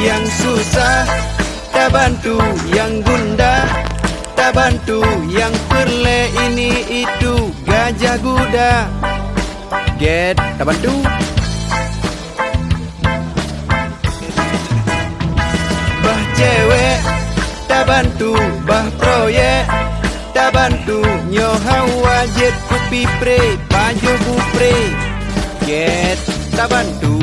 yang susah, tak bantu yang gundah, tak bantu yang perle ini itu gajah kuda. Get, tak bantu. Bah cewek, tak bantu, bah proyek, tak bantu nyoha wajib kupi pre, baju kupre. Get, tak bantu.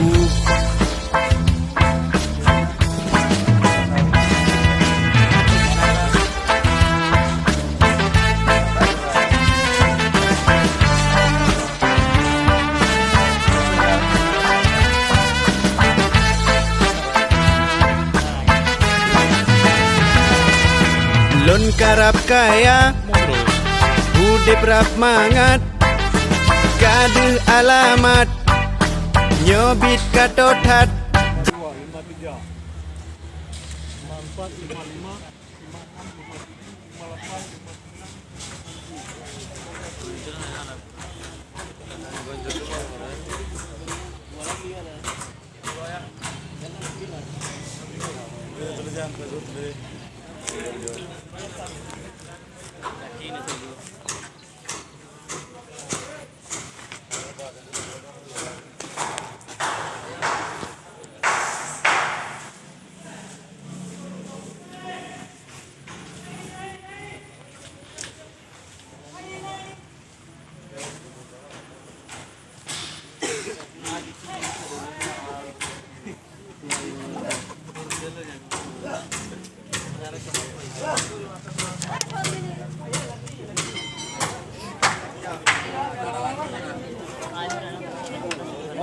Lon karap kaya, udip rap mangat, kade alamat, nyobit katotat.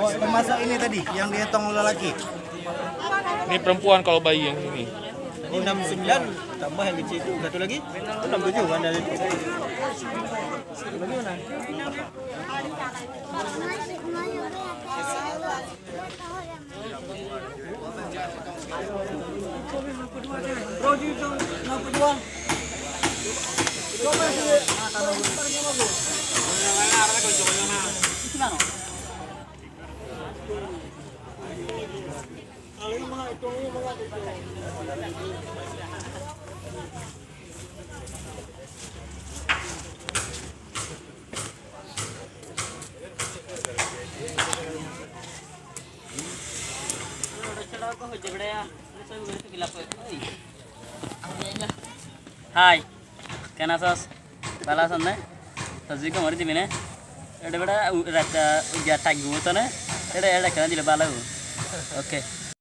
Oh, termasuk ini tadi yang dihitung lelaki. Ini perempuan kalau bayi yang ini. Ini 69 tambah yang kecil itu satu lagi. 67 kan dari itu. Bagaimana? हाय क्या सस बाला सन्ने सजी को मरी दिमिने एडे बड़ा रात या टाइम होता ने एडे एडे कना दिले बाला ओके